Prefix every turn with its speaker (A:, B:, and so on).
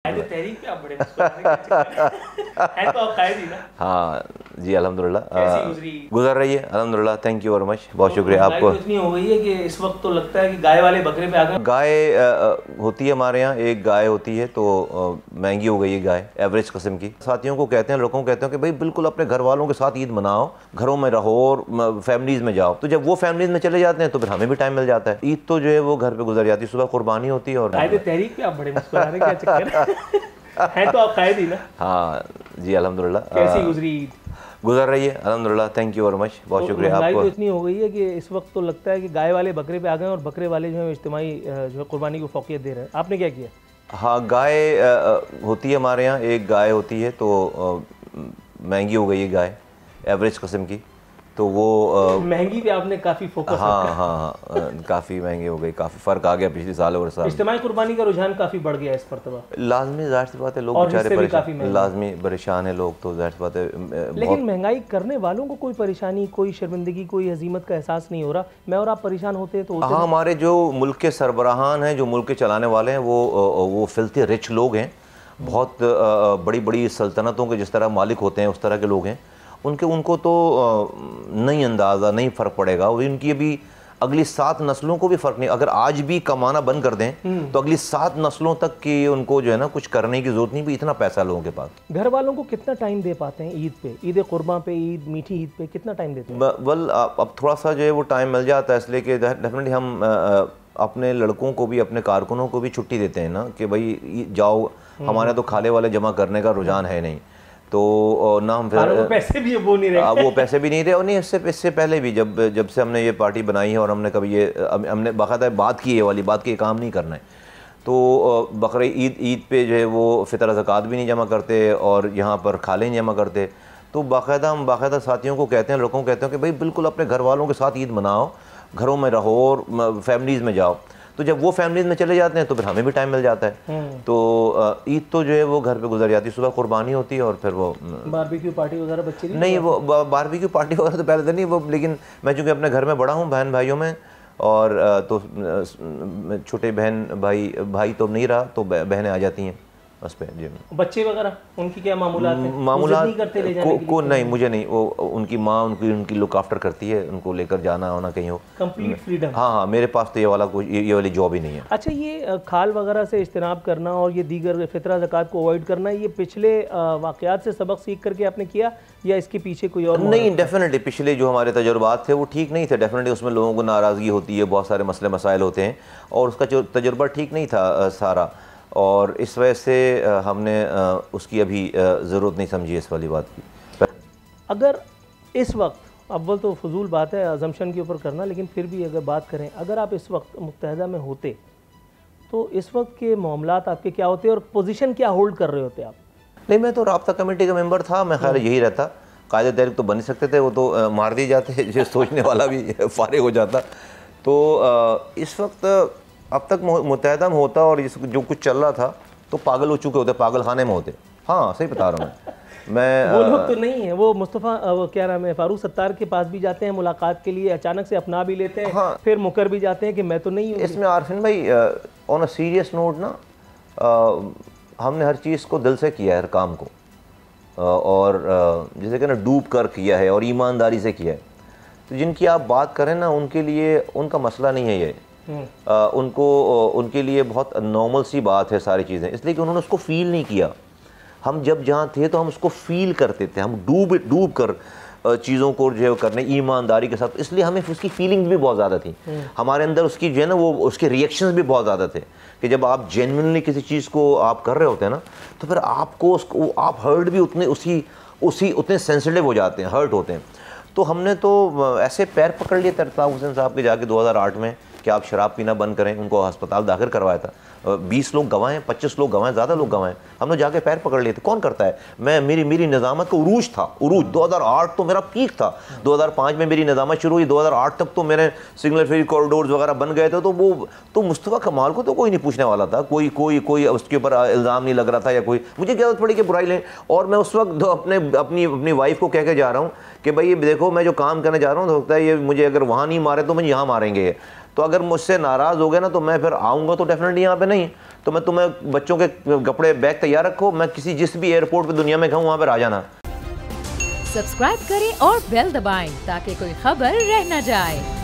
A: तहरीक पे आप बड़े मुस्कुराने का चक्कर है तो आप कायद ही ना।
B: हाँ जी अल्हम्दुलिल्लाह
A: कैसी गुजरी?
B: गुजर रही है अल्हम्दुलिल्लाह। थैंक यू वेरी मच, बहुत शुक्रिया
A: महंगाई
B: आपको।
A: तो इतनी हो गई है कि इस वक्त तो लगता है कि गाय वाले बकरे पे आ गए।
B: गाय होती है हमारे यहाँ, एक गाय होती है तो महंगी हो गई है गाय, एवरेज किस्म की। साथियों को कहते हैं, लोगों को कहते हैं कि भाई बिल्कुल अपने घर वालों के साथ ईद मनाओ, घरों में रहो और फैमिलीज़ में जाओ। तो जब वो फैमिलीज़ में चले जाते हैं तो फिर हमें भी टाइम मिल जाता है। ईद तो जो है वो घर पे गुजर जाती है, सुबह कुर्बानी होती है। और
A: तहरीक पे आप बड़े मुस्कुराने का चक्कर है तो आप कायद ही ना।
B: हाँ जी अल्हम्दुलिल्लाह।
A: कैसी गुजरी ईद?
B: गुजर रही है अल्हम्दुलिल्लाह। थैंक यू वेरी मच, बहुत शुक्रिया
A: महंगाई
B: आपको।
A: तो इतनी हो गई है कि इस वक्त तो लगता है कि गाय वाले बकरे पे आ गए और बकरे वाले जो है इज्तिमाई जो है कुर्बानी को फौकियत दे रहे हैं। आपने क्या किया?
B: हाँ, गाय होती है हमारे यहाँ, एक गाय होती है तो महंगी हो गई है गाय, एवरेज किस्म की। तो वो
A: महंगी पे आपने काफ़ी फोकस
B: हाँ
A: रखा।
B: हाँ काफ़ी महंगी हो गई, काफ़ी फ़र्क आ गया पिछले साल और साल।
A: इज्तिमाई कुर्बानी का रुझान काफ़ी बढ़ गया इस मरतबा।
B: लाजमी, जाहिर सी बात है, लोग
A: और
B: बेचारे
A: हिस्से भी काफ़ी
B: परेशान,
A: महंगे।
B: लाजमी परेशान है लोग, तो जाहिर सी बात है।
A: लेकिन महंगाई करने वालों को कोई परेशानी, कोई शर्मिंदगी, कोई हजीमत का एहसास नहीं हो रहा। मैं और आप परेशान होते हैं तो होते
B: हाँ, हमारे जो मुल्क के सरबराहान हैं, जो मुल्क के चलाने वाले हैं, वो फिल्थी रिच लोग हैं। बहुत बड़ी बड़ी सल्तनतों के जिस तरह मालिक होते हैं उस तरह के लोग हैं। उनको तो नहीं अंदाज़ा, नहीं फ़र्क पड़ेगा। और इनकी अभी अगली 7 नस्लों को भी फ़र्क नहीं। अगर आज भी कमाना बंद कर दें तो अगली 7 नस्लों तक की उनको जो है ना कुछ करने की ज़रूरत नहीं भी, इतना पैसा लोगों के पास।
A: घर वालों को कितना टाइम दे पाते हैं ईद पे, ईद कुर्बान पे, ईद मीठी ईद पे कितना टाइम देते हैं?
B: वेल अब थोड़ा सा जो है वो टाइम मिल जाता है, इसलिए कि डेफिनेटली हम अपने लड़कों को भी, अपने कारकुनों को भी छुट्टी देते हैं ना कि भाई जाओ। हमारे तो खाले वाले जमा करने का रुझान है नहीं, तो ना हम फिर
A: पैसे भी वो नहीं रहे।
B: वो पैसे भी नहीं रहे। और नहीं, इससे पहले भी जब से हमने ये पार्टी बनाई है और हमने कभी हमने बाकायदा बात की, ये वाली बात की काम नहीं करना है, तो बकरे ईद पे जो है वो फ़ितर ज़कात भी नहीं जमा करते और यहाँ पर खाले नहीं जमा करते। तो हम बाकायदा साथियों को कहते हैं, लोगों को कहते हैं कि भाई बिल्कुल अपने घर वालों के साथ ईद मनाओ, घरों में रहो और फैमिलीज़ में जाओ। तो जब वो फैमिलीज़ में चले जाते हैं तो फिर हमें भी टाइम मिल जाता है। तो ईद तो जो है वो घर पे गुजर जाती है, सुबह कुर्बानी होती है और फिर वो
A: बारबेक्यू पार्टी वगैरह बच्चे
B: नहीं, वो बारबेक्यू पार्टी वगैरह तो पहले तो नहीं वो, लेकिन मैं चूँकि अपने घर में बड़ा हूँ बहन भाइयों में, और तो छोटे बहन भाई तो नहीं रहा, तो बहनें आ जाती हैं बस पे जी।
A: बच्चे वगैरह उनकी क्या मामूलात हैं?
B: मामूलात
A: नहीं करते ले जाने
B: को नहीं, मुझे नहीं, वो उनकी माँ उनकी लुक आफ्टर करती है, उनको लेकर जाना होना कहीं हो,
A: कंप्लीट फ्रीडम।
B: हाँ, मेरे पास तो ये वाली जॉब ही नहीं है।
A: अच्छा, ये खाल वगैरह से इज्तनाब करना और ये दीगर फितरा ज़कात को अवॉइड करना, ये पिछले वाक़यात से सबक सीख करके आपने किया या इसके पीछे कोई और?
B: नहीं, डेफिनेटली पिछले जो हमारे तजुर्बात थे वो ठीक नहीं थे। डेफिनेटली उसमें लोगों को नाराज़गी होती है, बहुत सारे मसले मसाइल होते हैं और उसका जो तजुर्बा ठीक नहीं था सारा, और इस वजह से हमने उसकी अभी ज़रूरत नहीं समझी इस वाली बात की।
A: अगर इस वक्त, अव्वल तो फजूल बात है अजम्पशन के ऊपर करना, लेकिन फिर भी अगर बात करें, अगर आप इस वक्त मुत्तहदा में होते तो इस वक्त के मामलात आपके क्या होते और पोजीशन क्या होल्ड कर रहे होते आप?
B: नहीं, मैं तो राब्ता कमेटी का मेंबर था, मैं ख्याल यही रहता। कायदे तहरीक तो बन नहीं सकते थे, वो तो मार दिए जाते, जो सोचने वाला भी फारिग हो जाता। तो इस वक्त अब तक मुत्तहदा में होता और जो कुछ चल रहा था तो पागल हो चुके होते, पागल खाने में होते। हाँ, सही बता रहा हूँ मैं।
A: वो लोग तो नहीं है, वो मुस्तफ़ा वो क्या नाम है, फारूक सत्तार के पास भी जाते हैं मुलाकात के लिए, अचानक से अपना भी लेते हैं। हाँ, फिर मुकर भी जाते हैं कि मैं तो नहीं हूँ।
B: इसमें आरफिन भाई ऑन अ सीरियस नोट ना, हमने हर चीज़ को दिल से किया है, हर काम को, और जैसे कि ना डूब कर किया है और ईमानदारी से किया है। तो जिनकी आप बात करें ना, उनके लिए उनका मसला नहीं है ये, उनके लिए बहुत नॉर्मल सी बात है सारी चीज़ें, इसलिए कि उन्होंने उसको फ़ील नहीं किया। हम जब जहाँ थे तो हम उसको फ़ील करते थे, हम डूब कर चीज़ों को जो है करने ईमानदारी के साथ, इसलिए हमें उसकी फीलिंग्स भी बहुत ज़्यादा थी हमारे अंदर, उसकी जो है ना वो उसके रिएक्शंस भी बहुत ज़्यादा थे कि जब आप जेन्युइनली किसी चीज़ को आप कर रहे होते हैं ना, तो फिर आपको उसको आप हर्ट भी उतने सेंसिटिव हो जाते हैं, हर्ट होते हैं। तो हमने तो ऐसे पैर पकड़ लिए तरताब हुसैन साहब के जाके 2008 में कि आप शराब पीना बंद करें, उनको अस्पताल दाखिल करवाया था। 20 लोग गंवाए, 25 लोग गंवाए, ज़्यादा लोग गंवाए, हमने जाके पैर पकड़ लिए थे। कौन करता है? मेरी निज़ामत का उरूज था, 2008 तो मेरा पीक था। 2005 में मेरी निज़ामत शुरू हुई, 2008 तक तो मेरे सिग्नल फ्री कॉरिडोर्स वगैरह बन गए थे। तो मुस्तफ़ा कमाल को तो कोई नहीं पूछने वाला था, कोई उसके ऊपर इल्ज़ाम नहीं लग रहा था या कोई मुझे क्या जरूरत पड़ी कि बुराई लें। और मैं उस वक्त अपनी वाइफ को कह के जा रहा हूँ कि भाई ये देखो, मैं जो काम करने जा रहा हूँ, हो सकता है ये मुझे अगर वहाँ नहीं मारे तो मुझे यहाँ मारेंगे, तो अगर मुझसे नाराज़ हो गए ना तो मैं फिर आऊँगा तो डेफिनेटली यहाँ पे नहीं। तो तो मैं तुम्हें बच्चों के कपड़े बैग तैयार रखो, मैं किसी जिस भी एयरपोर्ट पे दुनिया में कहूँ वहाँ पर आ जाना।
C: सब्सक्राइब करें और बेल दबाएं ताकि कोई खबर रह न जाए।